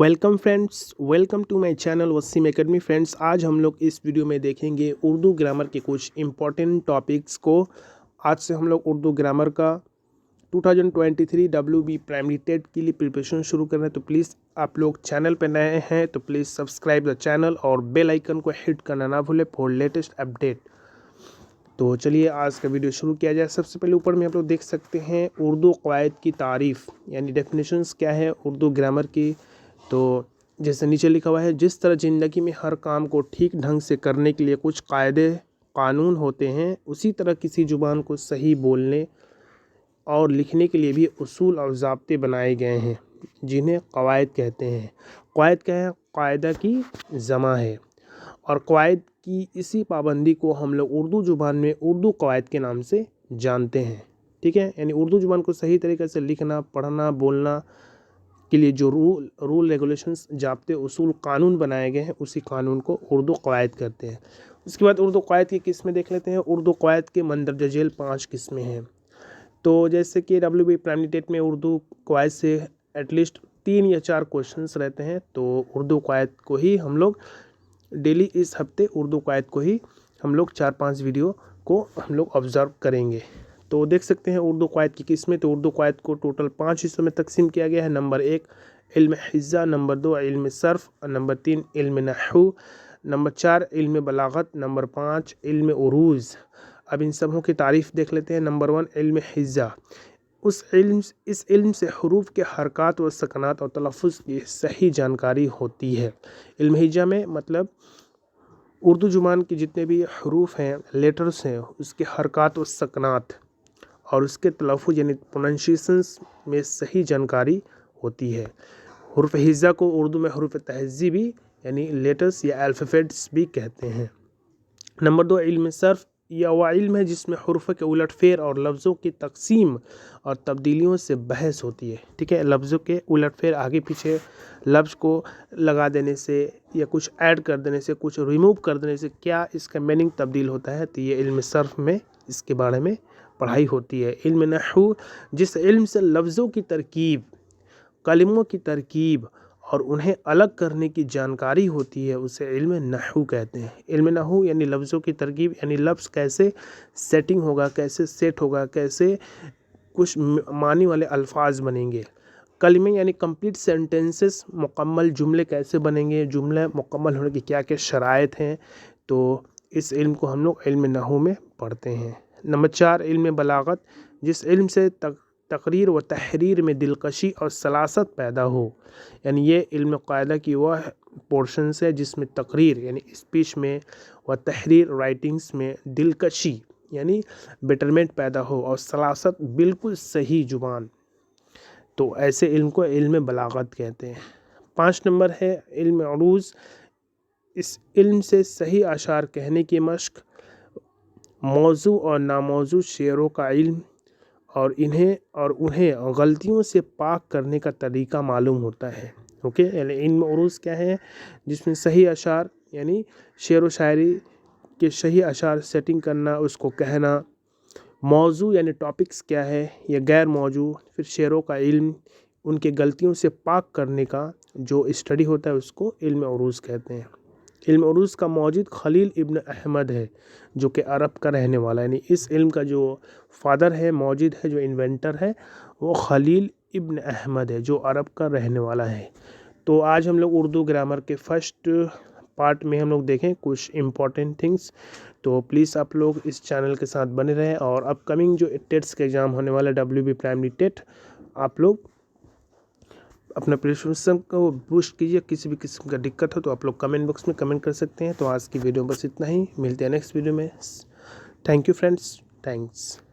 Welcome friends, welcome to my channel Wasim academy. Friends, आज हम लोग इस वीडियो में देखेंगे उर्दू ग्रामर के कुछ इम्पॉर्टेंट टॉपिक्स को। आज से हम लोग उर्दू ग्रामर का 2023 WB प्राइमरी टेट के लिए प्रिपरेशन शुरू कर रहे हैं। तो प्लीज़ आप लोग चैनल पर नए हैं तो प्लीज़ सब्सक्राइब द चैनल और बेल आइकन को हिट करना ना भूलें फॉर लेटेस्ट अपडेट। तो चलिए आज का वीडियो शुरू किया जाए। सबसे पहले ऊपर में आप लोग देख सकते हैं उर्दू क़वायद की तारीफ़ यानी डेफिनेशंस क्या है उर्दू ग्रामर की। तो जैसे नीचे लिखा हुआ है, जिस तरह ज़िंदगी में हर काम को ठीक ढंग से करने के लिए कुछ कायदे कानून होते हैं, उसी तरह किसी ज़ुबान को सही बोलने और लिखने के लिए भी उसूल और ज़ाब्ते बनाए गए हैं, जिन्हें क़वायद कहते हैं। क़वायद क्या है? कायदा की जमा है और क़वायद की इसी पाबंदी को हम लोग उर्दू ज़ुबान में उर्दू क़वायद के नाम से जानते हैं। ठीक है, यानी उर्दू ज़ुबान को सही तरीके से लिखना, पढ़ना, बोलना के लिए जो रूल रेगुलेशंस, ज़ाब्ते, उसूल, कानून बनाए गए हैं, उसी कानून को उर्दू क़वायद कहते हैं। उसके बाद उर्दू क़वायद की किस्में देख लेते हैं। उर्दू क़वायद के मंदरजा झेल 5 किस्में हैं। तो जैसे कि WB प्राइमरी टेट में उर्दू क़वायद से एटलीस्ट 3 या 4 क्वेश्चंस रहते हैं। तो उर्दू क़वायद को ही हम लोग डेली इस हफ्ते उर्दू क़वायद को ही हम लोग 4-5 वीडियो को हम लोग ऑब्ज़र्व करेंगे। तो देख सकते हैं उर्दू क़वायद की किस्में। तो उर्दू क़वायद को टोटल 5 हिस्सों में तकसीम किया गया है। नंबर 1 इल्म हिज़्ज़ा, नंबर 2 इल्म सर्फ़, नंबर 3 इल्म नहू, नंबर 4 इल्म बलागत, नंबर 5 इल्म उरूज़। अब इन सबों की तारीफ़ देख लेते हैं। नंबर 1 इल्म हिज़्ज़ा। इस इल्म से हुरूफ के हरकत व सकनात और तलफ़्फ़ुज़ की सही जानकारी होती है। इल्म हिज़्ज़ा में मतलब उर्दू ज़ुबान के जितने भी हरूफ हैं, लेटर्स हैं, उसके हरकत व सकनात और उसके तलफ़्फ़ुज़ यानी प्रोनंसिएशंस में सही जानकारी होती है। हुरूफ हिज़्ज़ा को उर्दू में हुरूफ तहज़्ज़ीबी यानी लेटर्स या अल्फ़ाबेट्स भी कहते हैं। नंबर 2 इल्म सर्फ़, या वह इल्म है जिसमें हुरूफ के उलट फेर और लफ्ज़ों की तकसीम और तब्दीलियों से बहस होती है। ठीक है, लफ्ज़ों के उलट फेर, आगे पीछे लफ्ज़ को लगा देने से या कुछ ऐड कर देने से, कुछ रिमूव कर देने से क्या इसका मीनिंग तब्दील होता है, तो ये इल्म सर्फ़ में इसके बारे में पढ़ाई होती है। इल्म नहू, जिस इल्म से लफ्ज़ों की तरकीब, कलिमों की तरकीब और उन्हें अलग करने की जानकारी होती है, उसे इल्म नहू कहते हैं। इल्म नहू यानी लफ्ज़ों की तरकीब यानी लफ्ज़ कैसे सेटिंग होगा, कैसे सेट होगा, कैसे कुछ मानी वाले अल्फाज बनेंगे। कलिमे यानी कंप्लीट सेंटेंसेस, मुकम्मल जुमले कैसे बनेंगे, जुमले मुकम्मल होने की क्या क्या शराइत हैं, तो इस इल्म को हम लोग इल्म नहू में पढ़ते हैं। नंबर 4 इल्म बलागत, जिस इल्म से तकरीर व तहरीर में दिलकशी और सलासत पैदा हो, यानी ये इल्म कायदा की वह पोर्शंस है जिसमें तकरीर यानी स्पीच में व तहरीर राइटिंग्स में दिलकशी यानी बेटरमेंट पैदा हो और सलासत बिल्कुल सही ज़ुबान, तो ऐसे इल्म को इल्म बलागत कहते हैं। 5 नंबर है इल्म उरूज़। इस इल्म से सही अशार कहने की मश्क, मौजू और नामौजू शेरों का इल्म और उन्हें गलतियों से पाक करने का तरीका मालूम होता है। ओके, यानी इल्म उरूज़ क्या है? जिसमें सही अशार यानी शेर व शायरी के सही अशार सेटिंग करना, उसको कहना। मौजू यानी टॉपिक्स क्या है या गैर मौजू। फिर शेरों का इल्म, उनके गलतियों से पाक करने का जो स्टडी होता है उसको इल्म उरूज़ कहते हैं। इल्म उरूज़ का मौजिद खलील इब्न अहमद है, जो कि अरब का रहने वाला है। यानी इस इल्म का जो फादर है, मौजिद है, जो इन्वेंटर है, वो खलील इब्न अहमद है, जो अरब का रहने वाला है। तो आज हम लोग उर्दू ग्रामर के फर्स्ट पार्ट में हम लोग देखें कुछ इम्पॉर्टेंट थिंग्स। तो प्लीज़ आप लोग इस चैनल के साथ बने रहें और अपकमिंग जो टेट्स के एग्ज़ाम होने वाला WB प्राइमरी टेट, आप लोग अपना प्रिपरेशन को बूस्ट कीजिए। किसी भी किस्म का दिक्कत हो तो आप लोग कमेंट बॉक्स में कमेंट कर सकते हैं। तो आज की वीडियो बस इतना ही, मिलते हैं नेक्स्ट वीडियो में। Thank you friends, thanks.